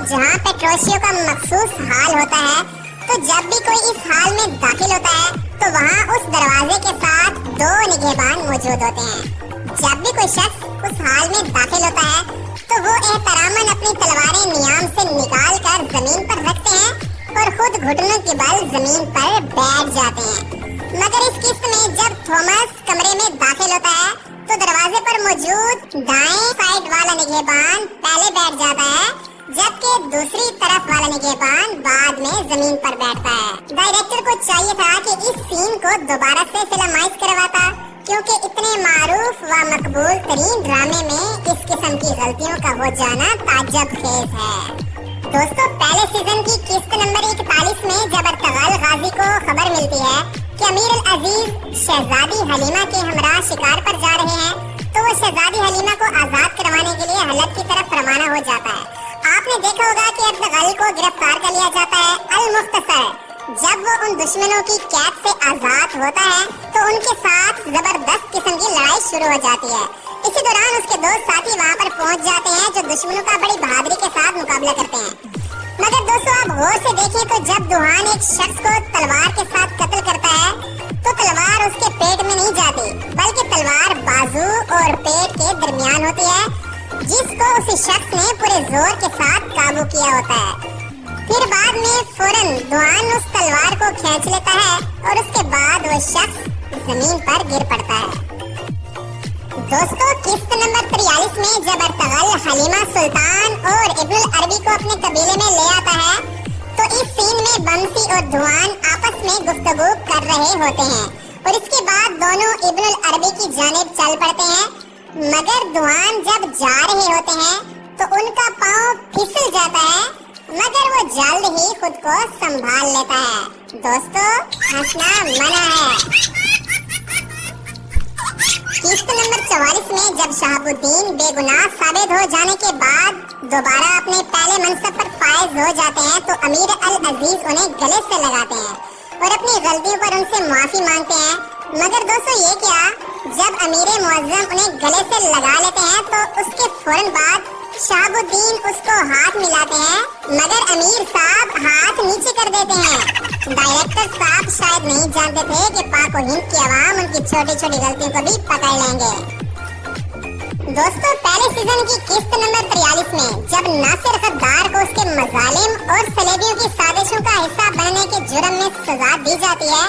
जहाँ पेट्रोशियो का मखसूस हाल होता है, तो जब भी कोई इस हाल में दाखिल होता है तो वहाँ उस दरवाजे के साथ 2 निगहबान मौजूद होते हैं। जब भी कोई शख्स उस हाल में दाखिल होता है तो वो एहतरामन अपनी तलवारें नियाम से निकाल कर जमीन पर रखते हैं और खुद घुटनों के बल जमीन पर बैठ जाते हैं। मगर इस किस्त में जब थॉमस कमरे में दाखिल होता है तो दरवाजे पर मौजूद दाएं साइड वाला निगहबान पहले बैठ जाता है, जबकि दूसरी तरफ वाला निगहबान बाद में जमीन पर बैठता है। डायरेक्टर को चाहिए था कि इस सीन को दोबारा से फिल्माइज करवाता, क्योंकि इतने मारूफ व मकबूल तरीन ड्रामे में इस किस्म की गलतियों का हो जाना ताज्जुब खेज है। दोस्तों, पहले सीजन की किस्त नंबर 41 में जब अर्तगल गाजी को खबर मिलती है कि अमीर अल अजीज शहजादी हलीमा के हमरा शिकार पर जा रहे हैं, तो वो शहजादी हलीमा को आजाद करवाने के लिए हलब की तरफ रवाना हो जाता है। आपने देखा होगा कि अर्तगल को गिरफ्तार कर लिया जाता है। अल मुख्तसर जब वो उन दुश्मनों की कैद से आजाद होता है तो उनके साथ जबरदस्त किस्म की लड़ाई शुरू हो जाती है। इसी दौरान उसके 2 साथी वहाँ पर पहुँच जाते हैं जो दुश्मनों का बड़ी बहादुरी के साथ मुकाबला करते हैं। मगर दोस्तों, आप गौर से देखें तो जब दुहान एक शख्स को तलवार के साथ कत्ल करता है तो तलवार उसके पेट में नहीं जाती, बल्कि तलवार बाजू और पेट के दरमियान होती है, जिसको उसी शख्स ने पूरे जोर के साथ काबू किया होता है। फिर बाद में फौरन दुहान उस तलवार को खींच लेता है और उसके बाद वो शख्स जमीन पर गिर पड़ता है। दोस्तों, किस्त नंबर 43 में जब अर्तगल हलीमा सुल्तान और इब्नुल अरबी को अपने कबीले में ले आता है तो इस सीन में बंसी और दुहान आपस में गुफ्तगू कर रहे होते हैं और इसके बाद दोनों इब्नुल अरबी की जानिब चल पड़ते हैं। मगर दुहान जब जा रहे होते हैं तो उनका पांव फिसल जाता है, मगर वो जल्द ही खुद को संभाल लेता है। दोस्तों, हंसना मना है। किस्त नंबर 44 में जब शहाबुद्दीन बेगुनाह साबित हो जाने के बाद दोबारा अपने पहले मनसब पर फायज हो जाते हैं तो अमीर अल अजीज उन्हें गले से लगाते हैं और अपनी गलतियों पर उनसे माफी मांगते हैं। मगर दोस्तों, ये क्या, जब अमीर मुअज्जम उन्हें गले से लगा लेते हैं तो उसके फौरन बाद शहाबुद्दीन उसको हाथ मिलाते हैं, मगर अमीर साहब हाथ नीचे कर देते हैं। डायरेक्टर साहब शायद नहीं जानते थे कि पाक और हिंद की आवाम उनकी छोटी छोटी गलतियों को भी पकड़ लेंगे। दोस्तों, पहले सीजन की किस्त नंबर 43 में जब नासिर गद्दार को उसके मजालिम और सलेबियों की साजिशों का हिस्सा बनने के जुर्म में सजा दी जाती है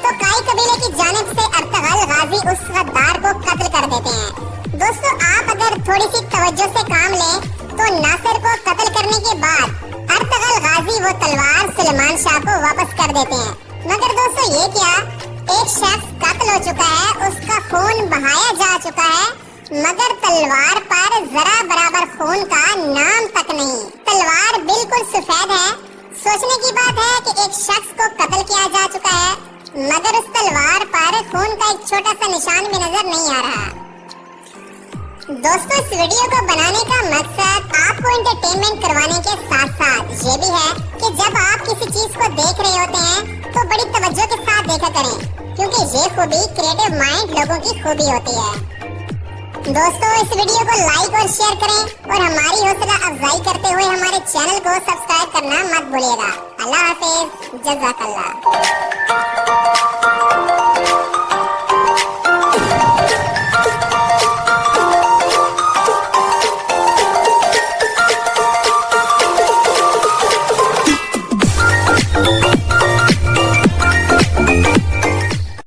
तो काई कबीले की जानिब से अर्तगल गाजी उस गद्दार को कत्ल कर देते हैं। दोस्तों, आप अगर थोड़ी सी तवज्जो से काम लें तो नासिर को कत्ल करने के बाद अर्तगल गाजी वो तलवार सुलेमान शाह को वापस कर देते हैं। मगर दोस्तों, ये क्या, एक शख्स कत्ल हो चुका है, उसका खून बहाया जा चुका है, मगर तलवार पर जरा बराबर खून का नाम तक नहीं। तलवार बिल्कुल सफेद है। सोचने की बात है कि एक शख्स को कत्ल किया जा चुका है, मगर उस तलवार पर खून का एक छोटा सा निशान भी नजर नहीं आ रहा। दोस्तों, इस वीडियो को बनाने का मकसद आपको एंटरटेनमेंट करवाने के साथ साथ ये भी है कि जब आप किसी चीज को देख रहे होते हैं तो बड़ी तवज्जो के साथ देखा करें, क्योंकि ये खूबी क्रिएटिव माइंड लोगों की खूबी होती है। दोस्तों, इस वीडियो को लाइक और शेयर करें और हमारी हौसला अफजाई करते हुए हमारे चैनल को सब्सक्राइब करना मत भूलिएगा। अल्लाह हाफिज, जज़ाकल्लाह।